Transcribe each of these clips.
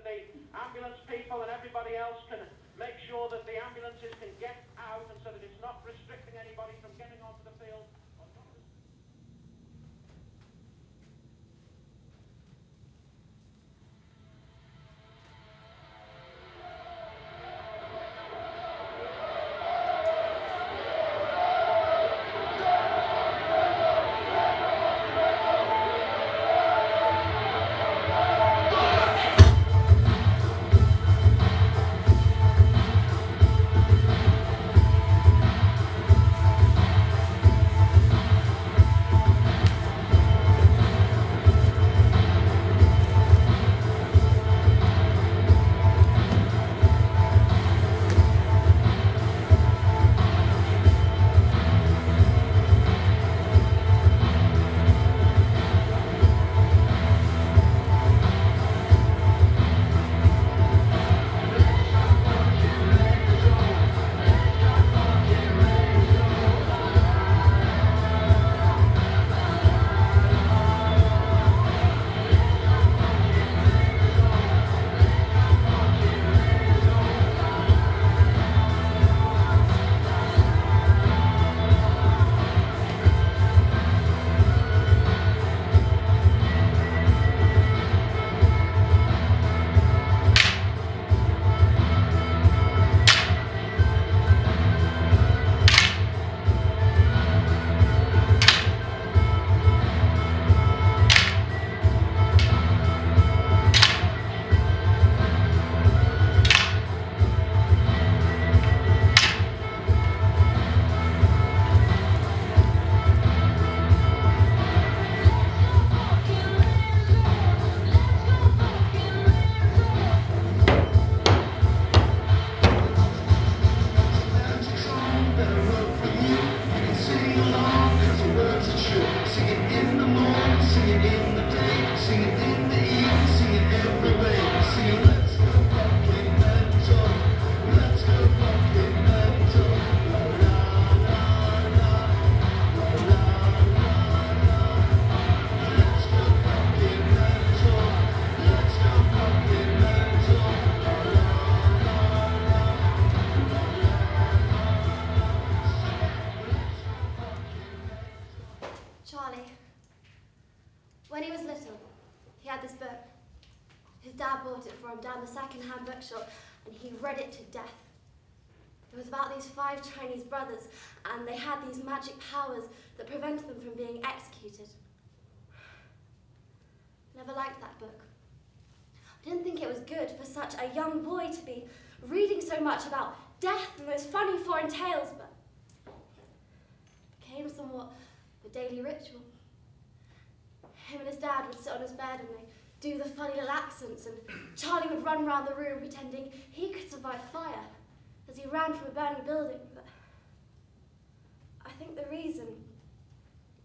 the ambulance people and everybody else can make sure that the ambulances can get out, and so that it's not restricting anybody from getting onto the field. Down the second-hand bookshop, and he read it to death. It was about these 5 Chinese brothers, and they had these magic powers that prevented them from being executed. Never liked that book. I didn't think it was good for such a young boy to be reading so much about death and those funny foreign tales, but it became somewhat a daily ritual. Him and his dad would sit on his bed and they do the funny little accents, and Charlie would run around the room pretending he could survive fire as he ran from a burning building. But I think the reason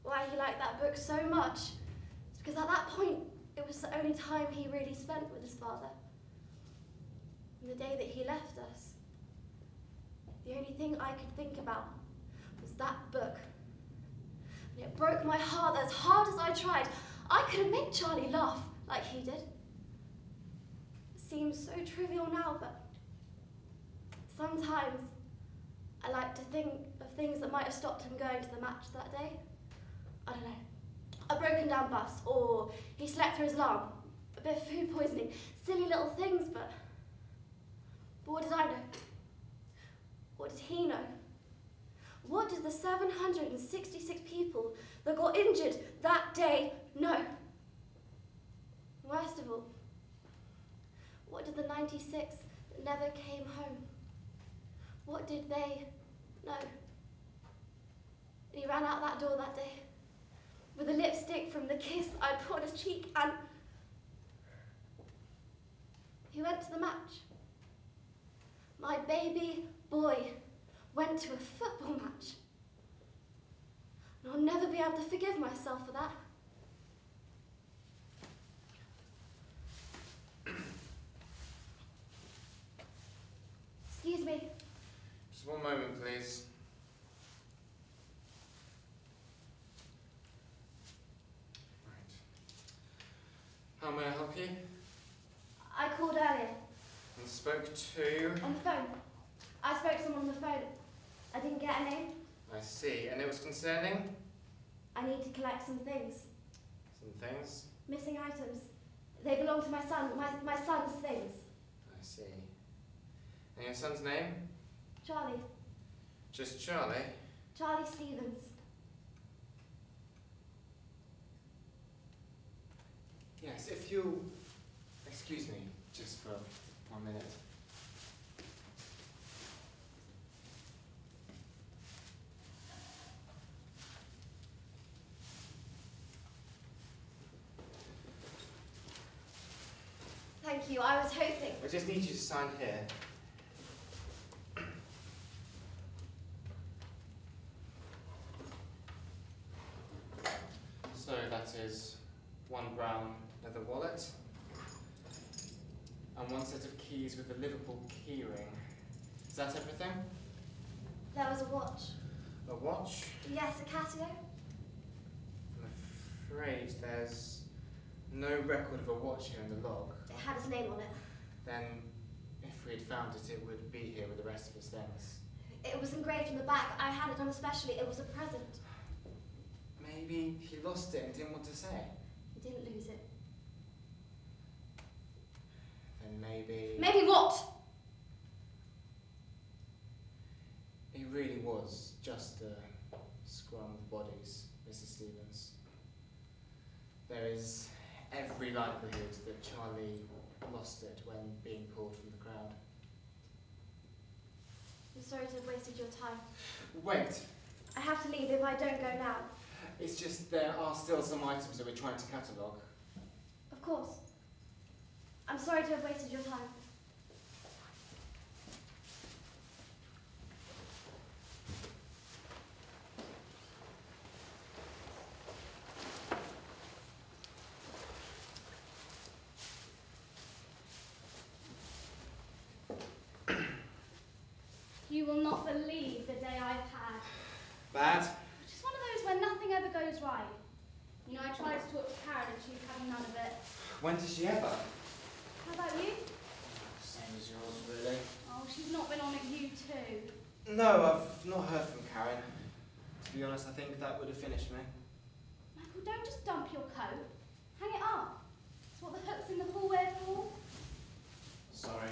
why he liked that book so much is because at that point it was the only time he really spent with his father. And the day that he left us, the only thing I could think about was that book. And it broke my heart as hard as I tried. I couldn't make Charlie laugh like he did. It seems so trivial now, but sometimes I like to think of things that might have stopped him going to the match that day. I don't know, a broken down bus, or he slept through his alarm, a bit of food poisoning, silly little things, but what did I know? What did he know? What did the 766 people that got injured that day know? Worst of all, what did the 96 that never came home? What did they know? He ran out that door that day with a lipstick from the kiss I'd put on his cheek, and he went to the match. My baby boy went to a football match. And I'll never be able to forgive myself for that. Excuse me. Just one moment, please. Right. How may I help you? I called earlier. And spoke to... On the phone. I spoke to someone on the phone. I didn't get a name. I see. And it was concerning? I need to collect some things. Some things? Missing items. They belong to my son. My son's things. I see. And your son's name? Charlie. Just Charlie? Charlie Stevens. Yes, if you'll excuse me just for 1 minute. Thank you. I was hoping. I just need you to sign here. So that is 1 brown leather wallet and 1 set of keys with a Liverpool key ring. Is that everything? There was a watch. A watch? Yes, a Casio. I'm afraid there's no record of a watch here in the log. It had his name on it. Then, if we'd found it, it would be here with the rest of his things. It was engraved on the back. I had it on especially. It was a present. Maybe he lost it and didn't want to say. He didn't lose it. Then maybe... Maybe what? He really was just a scrum of bodies, Mrs. Stevens. There is every likelihood that Charlie lost it when being pulled from the crowd. I'm sorry to have wasted your time. Wait! I have to leave if I don't go now. It's just there are still some items that we're trying to catalogue. Of course. I'm sorry to have wasted your time. You will not believe the day I've had. Bad? Just one of those where nothing ever goes right. You know, I tried to talk to Karen and she's having none of it. When did she ever? How about you? Same as yours, really. Oh, she's not been on at you too. No, I've not heard from Karen. To be honest, I think that would have finished me. Michael, don't just dump your coat. Hang it up. It's what the hooks in the hallway are for. Sorry.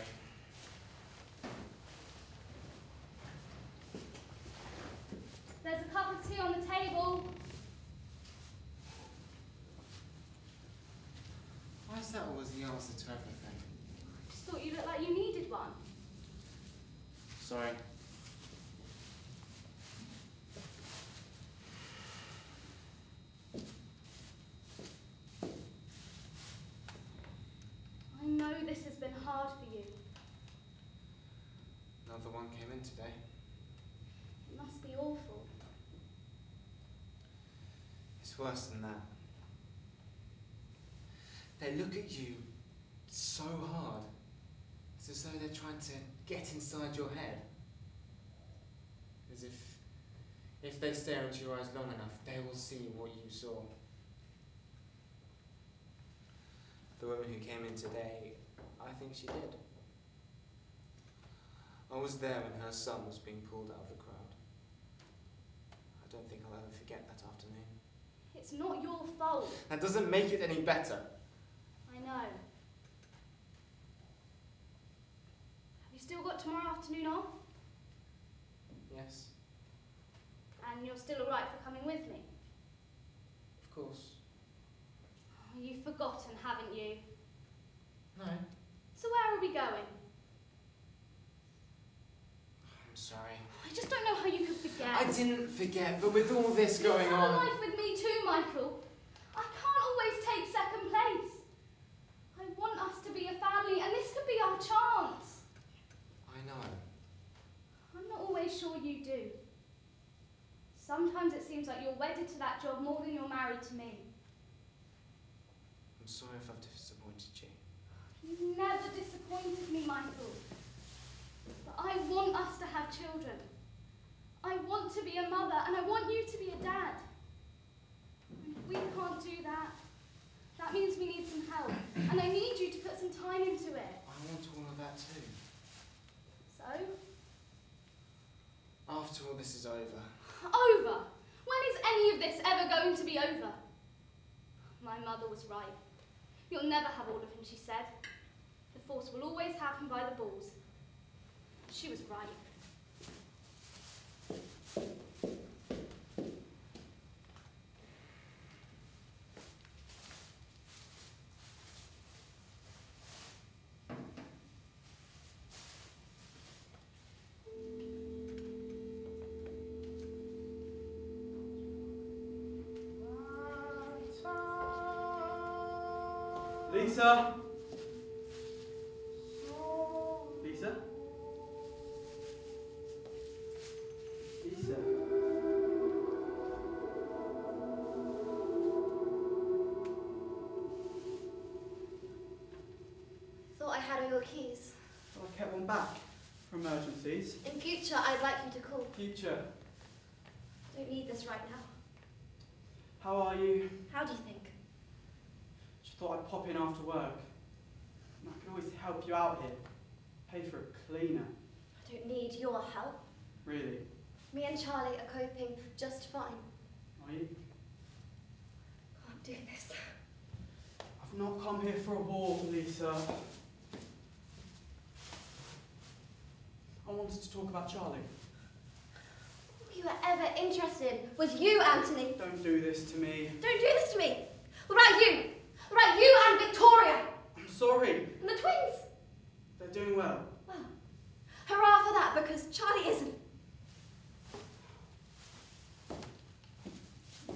There's a cup of tea on the table. Why is that always the answer to everything? I just thought you looked like you needed one. Sorry. I know this has been hard for you. Another one came in today. It must be awful. It's worse than that. They look at you so hard. It's as though they're trying to get inside your head. As if they stare into your eyes long enough, they will see what you saw. The woman who came in today, I think she did. I was there when her son was being pulled out of the crowd. I don't think I'll ever forget that afternoon. It's not your fault. That doesn't make it any better. I know. Have you still got tomorrow afternoon off? Yes, And you're still alright for coming with me? of course. Oh, you've forgotten, haven't you? No, So where are we going? I'm sorry. I just don't know how you could forget. I didn't forget, but with all this going You have a on... life with me too, Michael. I can't always take second place. I want us to be a family, and this could be our chance. I know. I'm not always sure you do. Sometimes it seems like you're wedded to that job more than you're married to me. I'm sorry if I've disappointed you. You've never disappointed me, Michael. But I want us to have children. I want to be a mother, and I want you to be a dad. And if we can't do that, that means we need some help. And I need you to put some time into it. after all this is over. Over? When is any of this ever going to be over? My mother was right. You'll never have all of him, she said. The force will always have him by the balls. She was right. Lisa? Lisa? Lisa? Thought I had all your keys. Well, I kept one back for emergencies. In future, I'd like you to call. Future. Don't need this right now. How are you? How do you think? Just thought I'd pop in after work. And I could always help you out here. Pay for a cleaner. I don't need your help. Really? Me and Charlie are coping just fine. Are you? Can't do this. I've not come here for a war, Lisa. I wanted to talk about Charlie. All you were ever interested in was you, Anthony. Don't do this to me. Don't do this to me. What about you? What about you and Victoria? I'm sorry. And the twins? They're doing well. Well, hurrah for that, because Charlie isn't.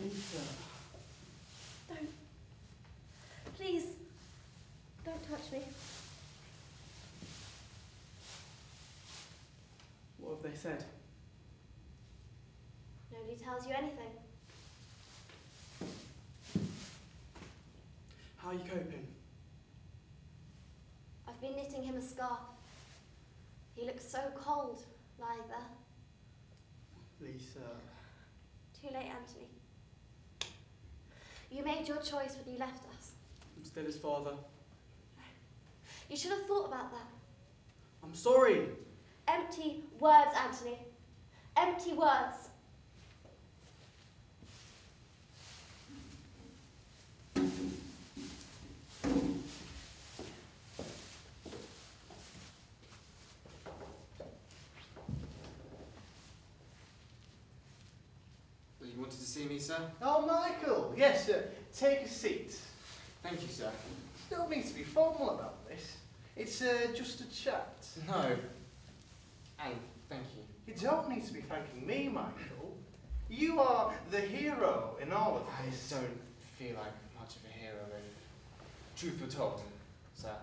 Lisa. Don't. Please. Don't touch me. What have they said? Nobody tells you anything. How are you coping? I've been knitting him a scarf. He looks so cold, lying there. Lisa. Too late, Anthony. You made your choice when you left us. I'm still his father. You should have thought about that. I'm sorry. Empty words, Anthony. Empty words. You wanted to see me, sir? Oh, Michael, yes, take a seat. Thank you, sir. Don't need to be formal about this. It's just a chat. No. And thank you. You don't need to be thanking me, Michael. You are the hero in all of I this. don't feel like much of a hero, if truth were told, sir.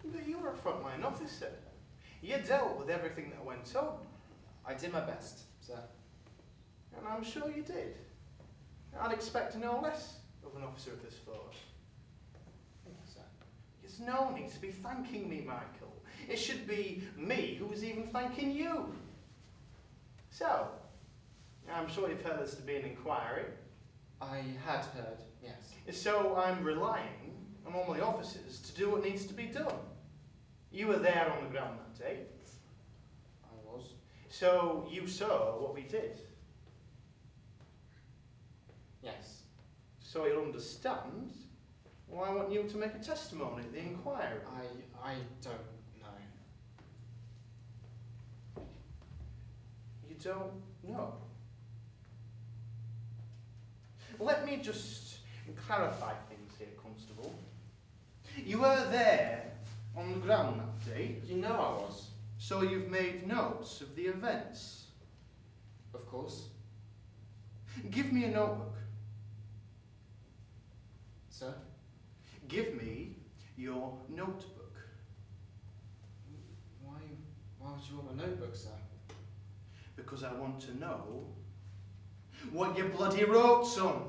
But you were a frontline officer. You dealt with everything that went on. I did my best, sir. And I'm sure you did. I'd expect no less of an officer of this force. Thank you, sir. There's no need to be thanking me, Michael. It should be me who was even thanking you. So, I'm sure you've heard there's to be an inquiry. I had heard, yes. So I'm relying on all my officers to do what needs to be done. You were there on the ground that day. I was. So you saw what we did. Yes. So you'll understand why I want you to make a testimony at the inquiry. I don't know. You don't know? Let me just clarify things here, Constable. You were there on the ground that day. You know I was. So you've made notes of the events. Of course. Give me a notebook. Sir? Give me your notebook. Why would you want my notebook, sir? Because I want to know what you bloody wrote, son.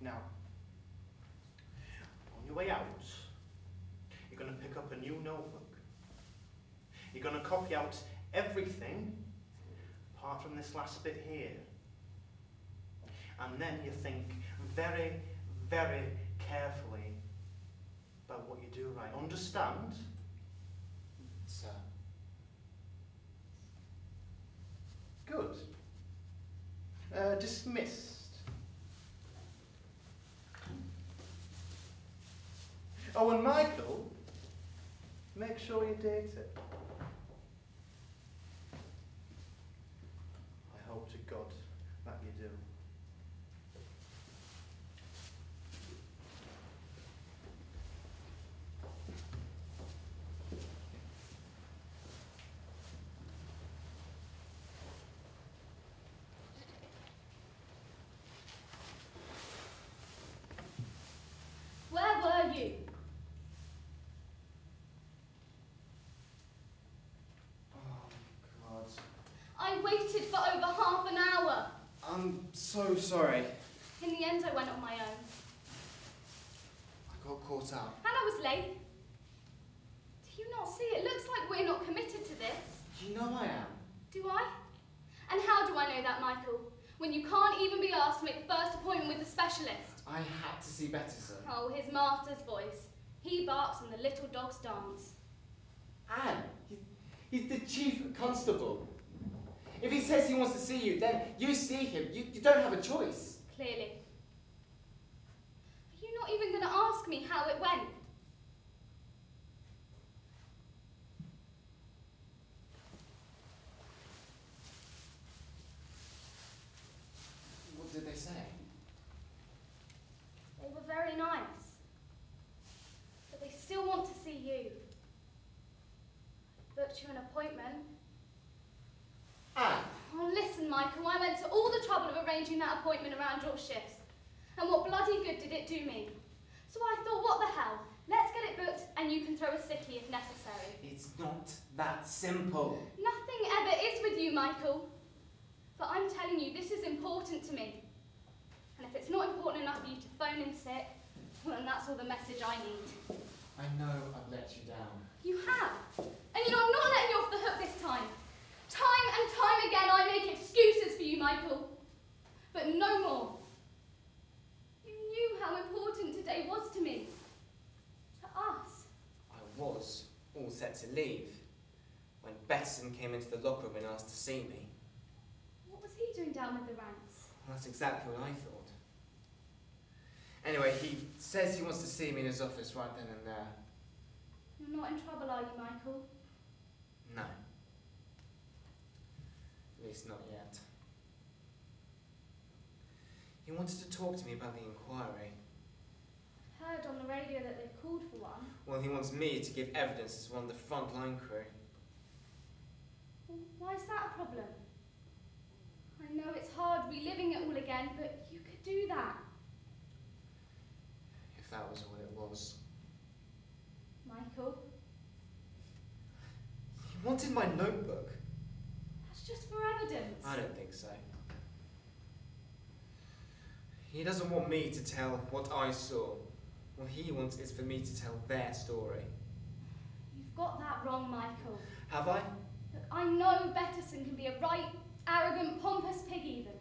Now, on your way out, you're going to pick pick up a new notebook. You're going to copy out everything apart from this last bit here. And then you think very, very carefully about what you do right. Understand? Sir. Good. Dismissed. Oh, and Michael, make sure you date it. I hope to God that you do. Where were you? Oh, God. I waited for over half an hour. I'm so sorry. In the end, I went on my own. I got caught up. And I was late. Do you not see? It looks like we're not committed to this. You know I am. Do I? And how do I know that, Michael? When you can't even be asked to make the first appointment with the specialist. I had to see better, sir. Oh, his master's voice. He barks and the little dogs dance. Anne, he's the chief constable. If he says he wants to see you, then you see him. You don't have a choice. Clearly. Are you not even going to ask me how it went? What did they say? They were very nice. But they still want to see you. Booked you an appointment. Anne! Oh, listen, Michael, I went to all the trouble of arranging that appointment around your shifts. And what bloody good did it do me? So I thought, what the hell? Let's get it booked and you can throw a sickie if necessary. It's not that simple. Nothing ever is with you, Michael. But I'm telling you, this is important to me. And if it's not important enough for you to phone in sick, well, then that's all the message I need. I know I've let you down. You have. And you know, I'm not letting you off the hook this time. Time and time again, I make excuses for you, Michael. But no more. You knew how important today was to me. To us. I was all set to leave when Bettison came into the locker room and asked to see me. What was he doing down with the ranks? Well, that's exactly what I thought. Anyway, he says he wants to see me in his office right then and there. You're not in trouble, are you, Michael? No. At least not yet. He wanted to talk to me about the inquiry. I've heard on the radio that they've called for one. Well, he wants me to give evidence as one of the front-line crew. Well, why is that a problem? I know it's hard reliving it all again, but you could do that. If that was all it was. Michael, He wanted my notebook. that's just for evidence. I don't think so. He doesn't want me to tell what I saw. What he wants is for me to tell their story. You've got that wrong, Michael. Have I? Look, I know Bettison can be a right, arrogant, pompous pig even.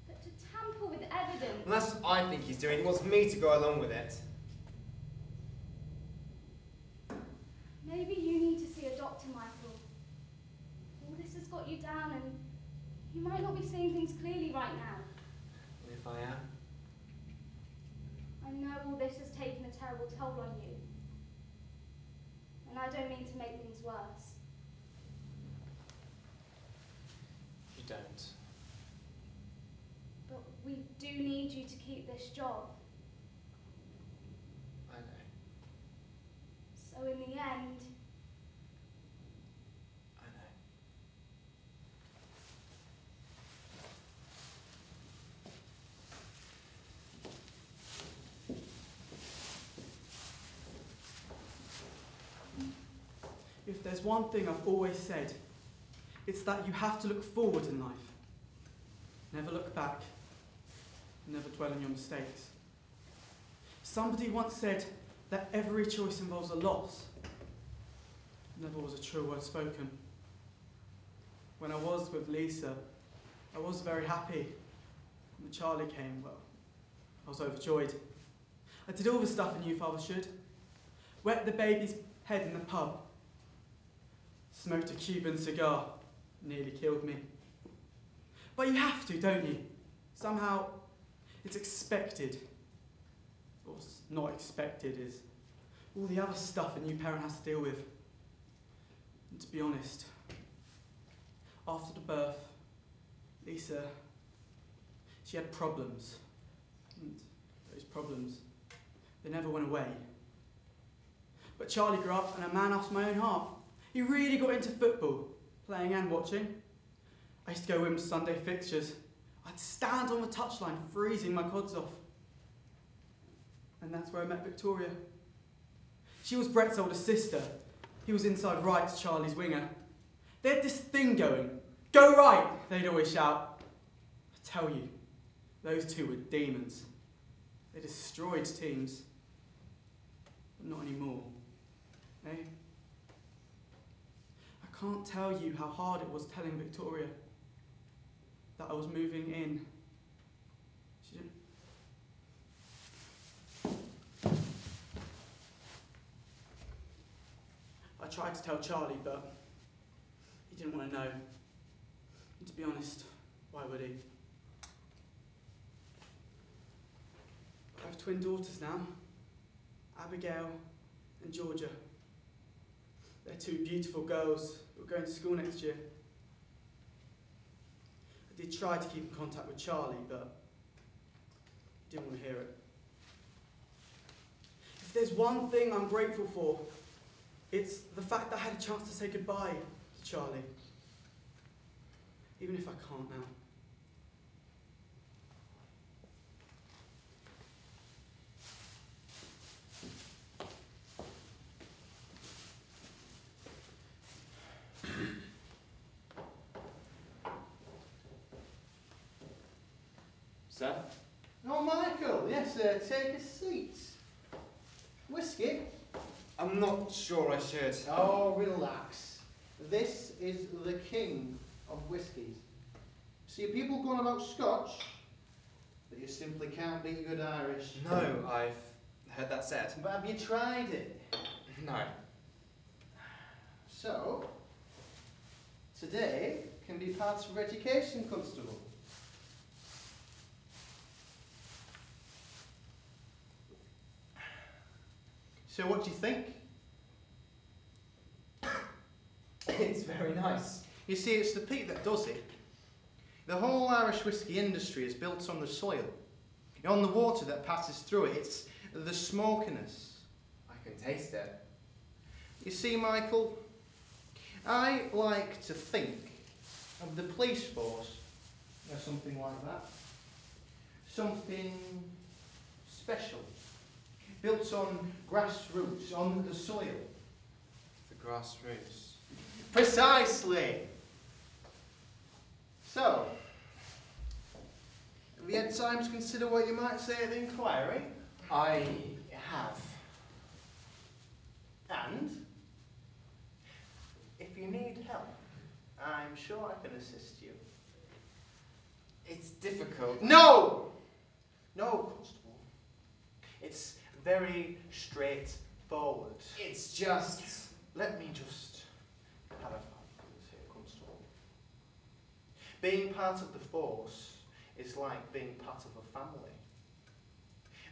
But to tamper with evidence... Well, that's what I think he's doing. He wants me to go along with it. Maybe you need to see a doctor, Michael. All this has got you down and you might not be seeing things clearly right now. And if I am? I know all this has taken a terrible toll on you. And I don't mean to make things worse. You don't. But we do need you to keep this job. I know. So in the end... I know. If there's one thing I've always said, it's that you have to look forward in life. Never look back. Never dwell on your mistakes. Somebody once said, that every choice involves a loss. Never was a true word spoken. When I was with Lisa, I was very happy. When Charlie came, well, I was overjoyed. I did all the stuff a new father should. Wet the baby's head in the pub. Smoked a Cuban cigar. Nearly killed me. But you have to, don't you? Somehow, it's expected. What's not expected is all the other stuff a new parent has to deal with. And to be honest, after the birth, Lisa, she had problems. And those problems, they never went away. But Charlie grew up and a man after my own heart. He really got into football, playing and watching. I used to go with him to Sunday fixtures. I'd stand on the touchline, freezing my cods off. And that's where I met Victoria. She was Brett's older sister. He was inside right, Charlie's winger. They had this thing going. Go right, they'd always shout. I tell you, those two were demons. They destroyed teams. But not anymore. Eh? I can't tell you how hard it was telling Victoria that I was moving in. She didn't... I tried to tell Charlie, but he didn't want to know. And to be honest, why would he? I have twin daughters now, Abigail and Georgia. They're two beautiful girls who are going to school next year. I did try to keep in contact with Charlie, but he didn't want to hear it. If there's one thing I'm grateful for, it's the fact that I had a chance to say goodbye to Charlie. Even if I can't now. Sir? Oh, Michael, yes, sir, take a seat. Whiskey? I'm not sure I should. Oh, relax. This is the king of whiskies. See, people going about Scotch, but you simply can't beat good Irish. No, I've heard that said. But have you tried it? No. So, today can be part of your education, Constable. So what do you think? It's very nice. You see, it's the peat that does it. The whole Irish whisky industry is built on the soil, on the water that passes through it. It's the smokiness. I can taste it. You see, Michael, I like to think of the police force or something like that. Something special. Built on grassroots, on the soil. The grassroots. Precisely. So, have you had time to consider what you might say at the inquiry? I have. And, if you need help, I'm sure I can assist you. It's difficult. No! No, Constable. It's very straightforward. It's just... Let me just clarify things here, Constable. Being part of the force is like being part of a family.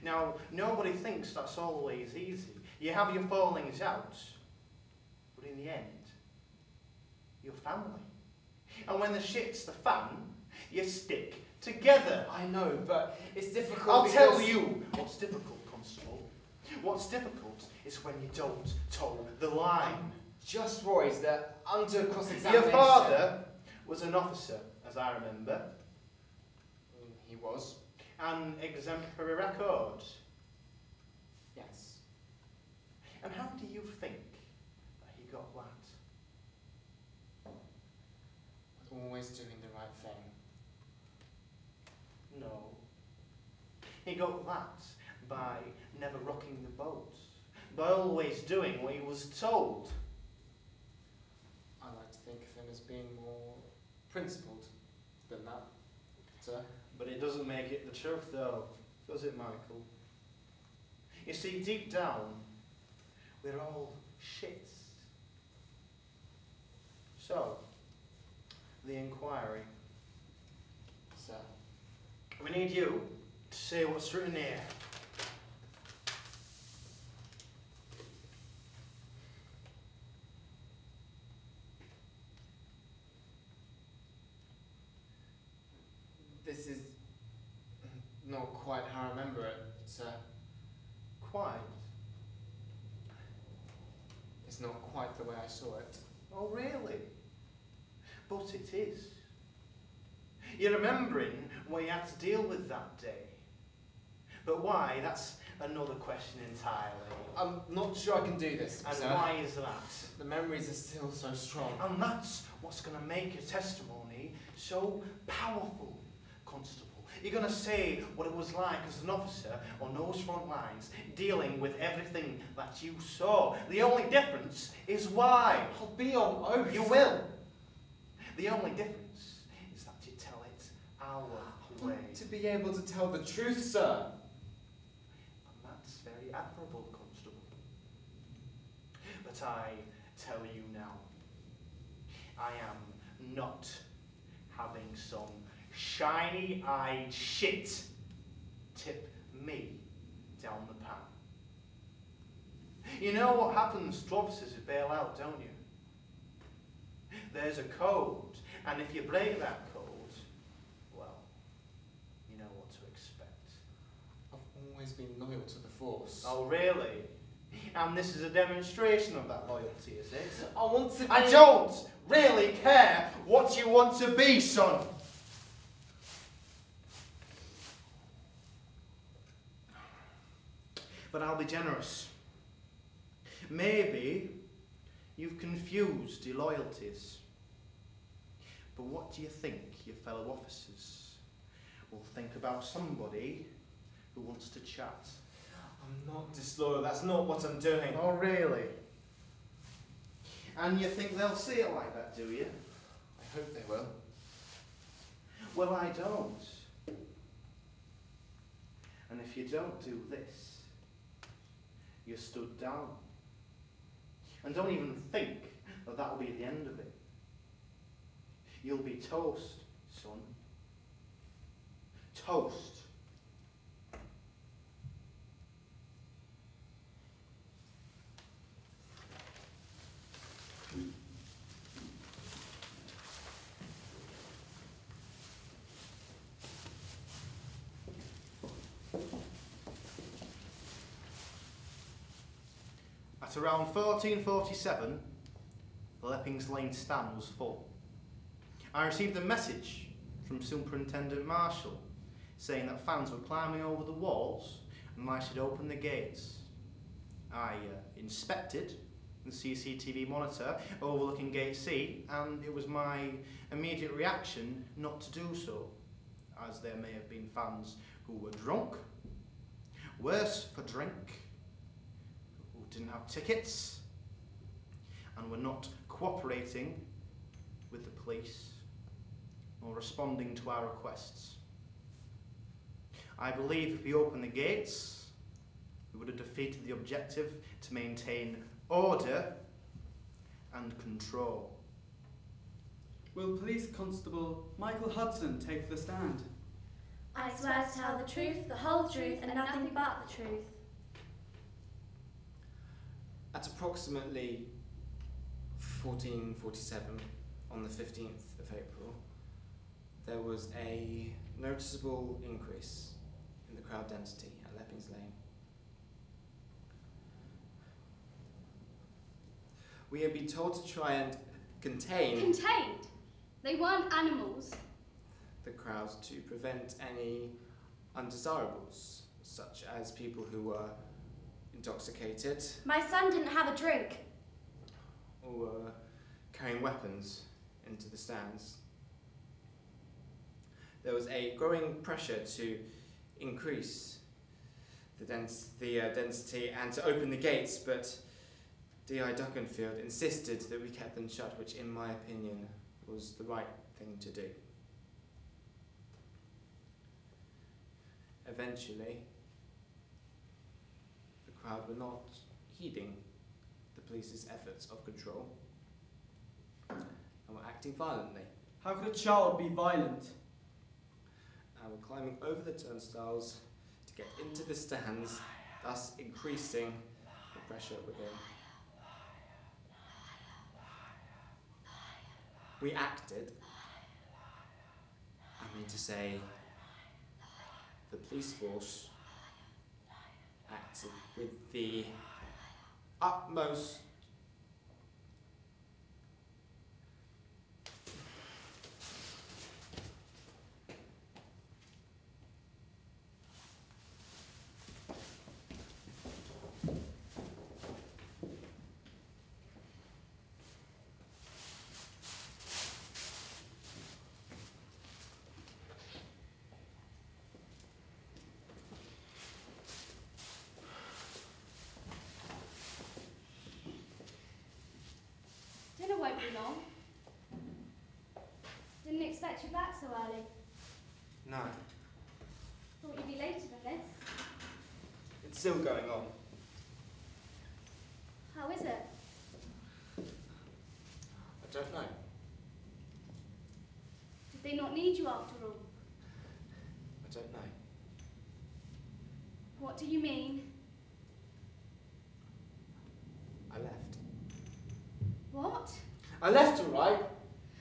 Now, nobody thinks that's always easy. You have your fallings out, but in the end, you're family. And when the shit's the fan, you stick together. I know, but it's difficult I'll because... tell you what's difficult, Constable. What's difficult is when you don't toe the line. I'm just worried that under cross-examination... Your father was an officer, as I remember. He was. An exemplary record. Yes. And how do you think that he got that? Always doing the right thing. No. He got that by never rocking the boat, by always doing what he was told. I like to think of him as being more principled than that, sir. But it doesn't make it the truth, though, does it, Michael? You see, deep down, we're all shits. So, the inquiry. Sir. We need you to say what's written here. This is not quite how I remember it, sir. Quite. It's not quite the way I saw it. Oh, really? But it is. You're remembering what you had to deal with that day. But why? That's another question entirely. I'm not sure I can do this, And sir. why is that? The memories are still so strong. And that's what's going to make your testimony so powerful, Constable. You're going to say what it was like as an officer on those front lines, dealing with everything that you saw. The only difference is why. I'll be on oath. You will. The only difference is that you tell it our I way. want to be able to tell the truth, sir. And that's very admirable, Constable. But I tell you now, I am not having some shiny-eyed shit tip me down the pan. You know what happens to officers who bail out, don't you? There's a code, and if you break that code, well, you know what to expect. I've always been loyal to the Force. Oh, really? And this is a demonstration of that loyalty, is it? I want to be... I don't really care what you want to be, son. But I'll be generous. Maybe you've confused your loyalties. But what do you think your fellow officers will think about somebody who wants to chat? I'm not disloyal, that's not what I'm doing. Oh, really? And you think they'll see it like that, do you? I hope they will. Well, I don't. And if you don't do this, you're stood down. And don't even think that that'll be the end of it. You'll be toast, son. Toast. At around 1447, the Leppings Lane stand was full. I received a message from Superintendent Marshall saying that fans were climbing over the walls and I should open the gates. I inspected the CCTV monitor overlooking Gate C, and it was my immediate reaction not to do so, as there may have been fans who were drunk, worse for drink, who didn't have tickets, and were not cooperating with the police or responding to our requests. I believe if we opened the gates, we would have defeated the objective to maintain order and control. Will Police Constable Michael Hudson take the stand? I swear to tell the truth, the whole truth, and nothing but the truth. At approximately 1447, on the 15th of April, there was a noticeable increase in the crowd density at Leppings Lane. We had been told to try and contain Contained? They weren't animals. the crowd to prevent any undesirables, such as people who were intoxicated My son didn't have a drink. or were carrying weapons into the stands. There was a growing pressure to increase density and to open the gates, but D.I. Duckenfield insisted that we kept them shut, which in my opinion was the right thing to do. Eventually, the crowd were not heeding the police's efforts of control and were acting violently. How could a child be violent? And were climbing over the turnstiles to get into the stands, thus increasing the pressure within. We acted, I mean to say, the police force acted with the utmost Dinner won't be long. Didn't expect you back so early. No. Thought you'd be later than this. It's still going on. How is it? I don't know. Did they not need you after all? I don't know. What do you mean? I left. What? I left, all right.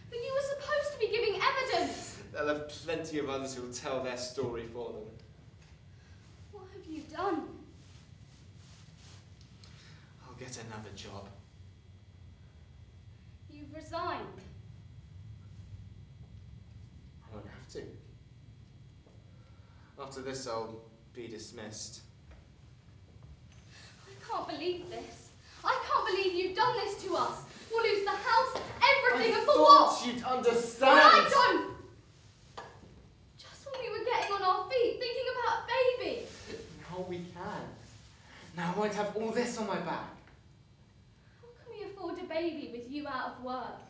But you were supposed to be giving evidence. There'll have plenty of others who will tell their story for them. What have you done? I'll get another job. You've resigned. I won't have to. After this, I'll be dismissed. I can't believe this. I can't believe you've done this to us. We'll lose the house, everything, and for what? I thought you'd understand. Well, I don't. Just when we were getting on our feet, thinking about a baby. Now we can. Now I won't have all this on my back. How can we afford a baby with you out of work?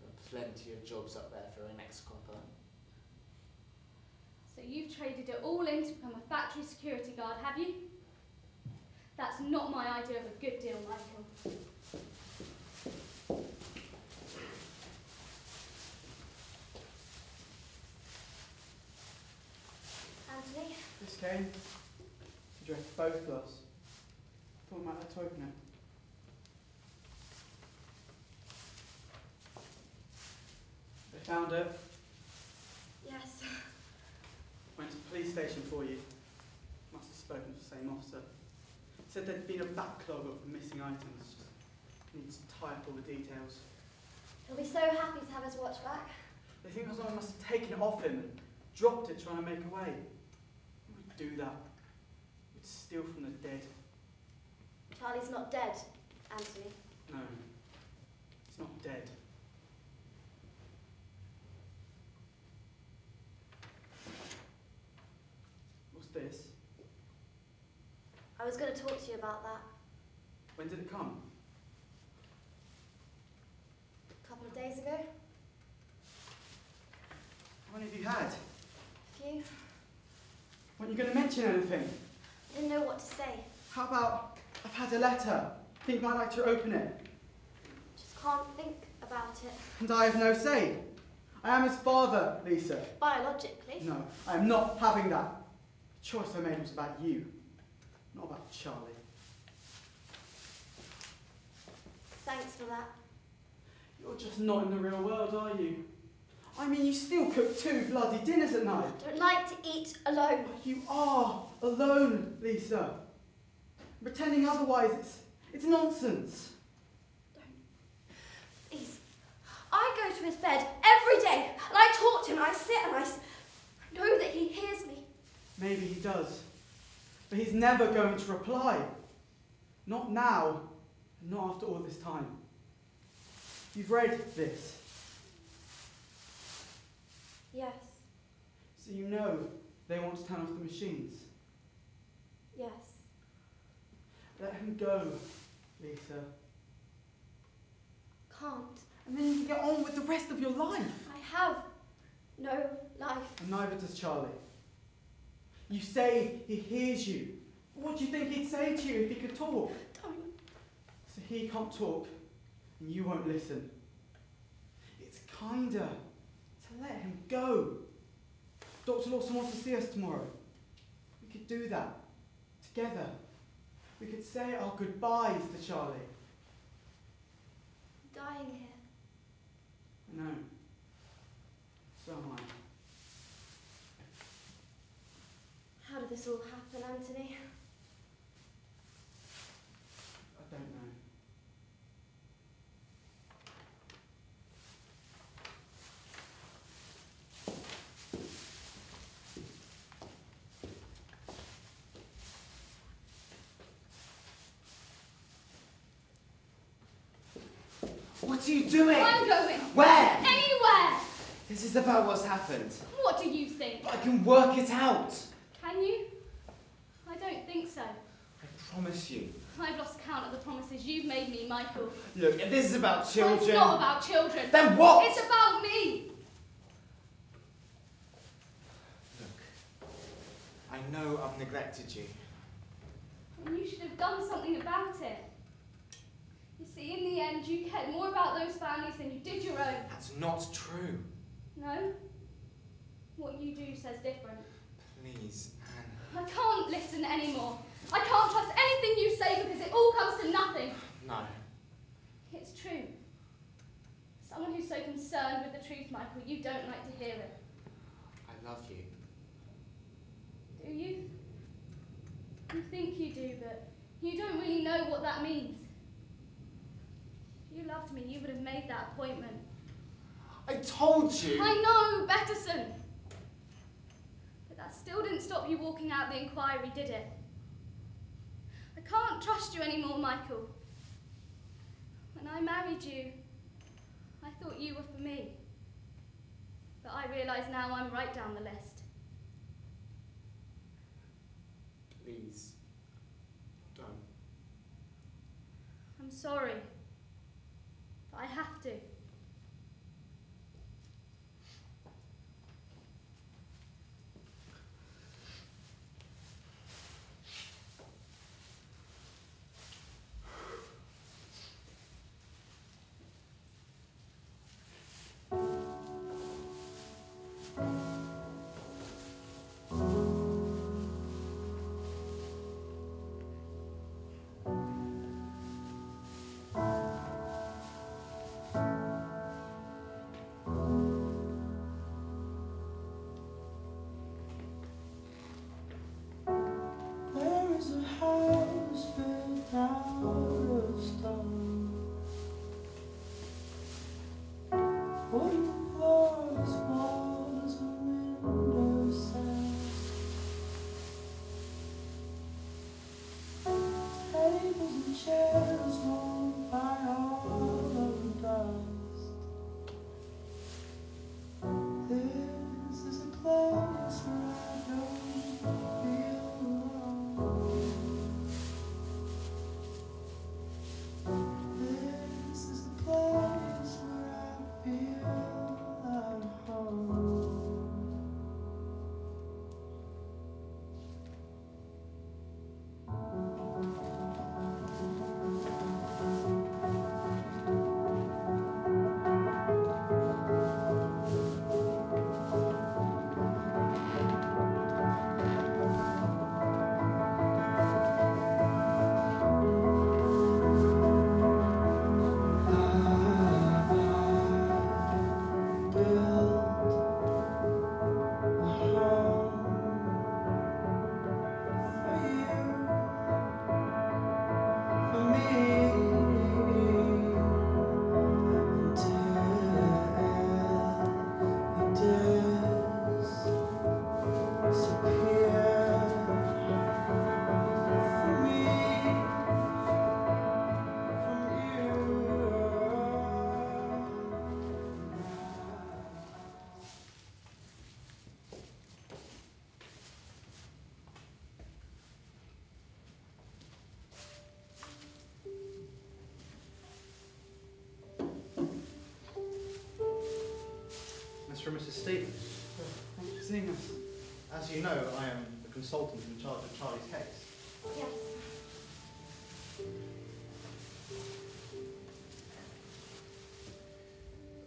There are plenty of jobs up there for an ex-copper. So you've traded it all in to become a factory security guard, have you? That's not my idea of a good deal, Michael. Anthony? This came. You dressed both of us. Thought we might like to open it. They found it. Yes. Went to the police station for you. Must have spoken to the same officer. Said there'd been a backlog of missing items. Needs to tie up all the details. He'll be so happy to have his watch back. They think someone must have taken it off him and dropped it trying to make away. We'd do that. We'd steal from the dead. Charlie's not dead, Anthony. No, it's not dead. What's this? I was going to talk to you about that. When did it come? A couple of days ago. How many have you had? A few. Weren't you going to mention anything? I didn't know what to say. How about, I've had a letter. Think you might like to open it. Just can't think about it. And I have no say. I am his father, Lisa. Biologically. No, I am not having that. The choice I made was about you, not about Charlie. Thanks for that. You're just not in the real world, are you? I mean, you still cook 2 bloody dinners at night. I don't like to eat alone. You are alone, Lisa. Pretending otherwise, it's nonsense. Please. I go to his bed every day, and I talk to him, and I sit, and I know that he hears me. Maybe he does. But he's never going to reply. Not now, and not after all this time. You've read this. Yes. So you know they want to turn off the machines. Yes. Let him go, Lisa. Can't. And then you can get on with the rest of your life. I have no life. And neither does Charlie. You say he hears you. What do you think he'd say to you if he could talk? Don't. So he can't talk, and you won't listen. It's kinder to let him go. Dr. Lawson wants to see us tomorrow. We could do that together. We could say our goodbyes to Charlie. I'm dying here. I know. So am I. How did this all happen, Anthony? I don't know. What are you doing? I'm going. Where? Anywhere. This is about what's happened. What do you think? I can work it out. Can you? I don't think so. I promise you. I've lost count of the promises you've made me, Michael. Look, if this is about children... It's not about children. Then what? It's about me. Look, I know I've neglected you. And you should have done something about it. You see, in the end, you cared more about those families than you did your own. That's not true. No? What you do says different. Please, Anne. I can't listen anymore. I can't trust anything you say because it all comes to nothing. No. It's true. Someone who's so concerned with the truth, Michael, you don't like to hear it. I love you. Do you? You think you do, but you don't really know what that means. If you loved me, you would have made that appointment. I told you! I know, Betterson! But that still didn't stop you walking out the inquiry, did it? I can't trust you anymore, Michael. When I married you, I thought you were for me. But I realise now I'm right down the list. Please, don't. I'm sorry. But I have to. Mr. and Mrs. Stevens. Thank you for seeing us. As you know, I am the consultant in charge of Charlie's case. Yes.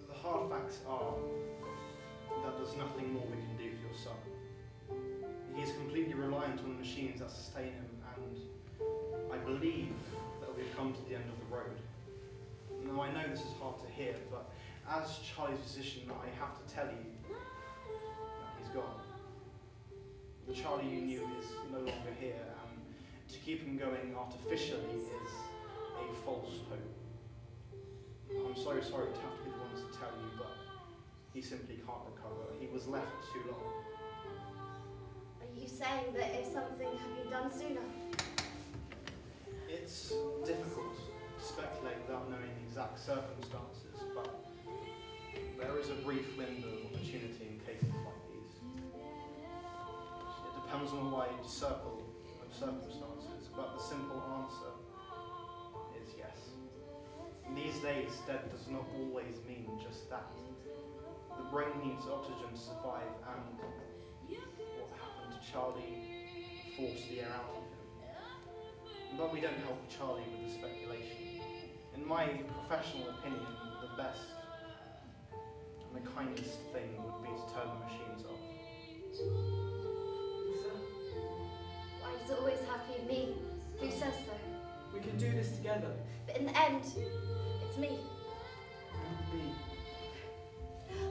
The hard facts are that there's nothing more we can do for your son. He is completely reliant on the machines that sustain him, and I believe that we've come to the end of the road. Now, I know this is hard to hear, but as Charlie's physician, I have to tell you that he's gone. The Charlie you knew is no longer here, and to keep him going artificially is a false hope. I'm so sorry to have to be the ones to tell you, but he simply can't recover. He was left too long. Are you saying that if something had been done sooner? It's difficult to speculate without knowing the exact circumstances, but there is a brief window of opportunity in cases like these. It depends on a wide circle of circumstances, but the simple answer is yes. In these days, dead does not always mean just that. The brain needs oxygen to survive, and what happened to Charlie forced the air out of him. But we don't help Charlie with the speculation. In my professional opinion, the best and the kindest thing would be to turn the machines off. Lisa, Why does it always have to be me? Who says so? we can do this together. But in the end, it's me. And me.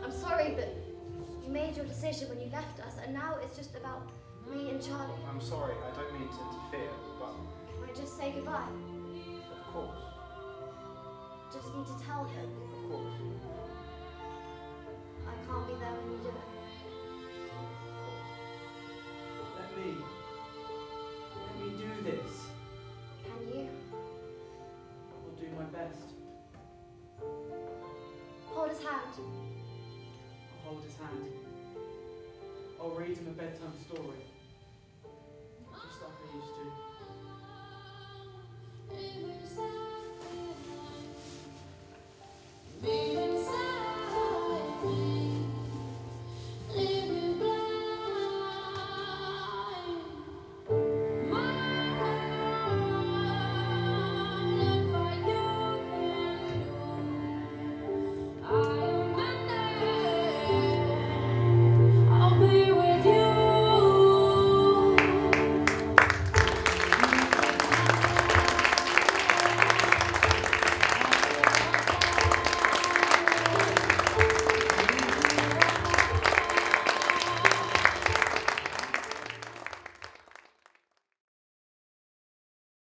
I'm sorry, but you made your decision when you left us, and now it's just about me and Charlie. I'm sorry, I don't mean to interfere, but Can I just say goodbye? of course, Just need to tell him of course. I can't be there when you do it. Let me do this. Can you? I will do my best. Hold his hand. I'll hold his hand. I'll read him a bedtime story.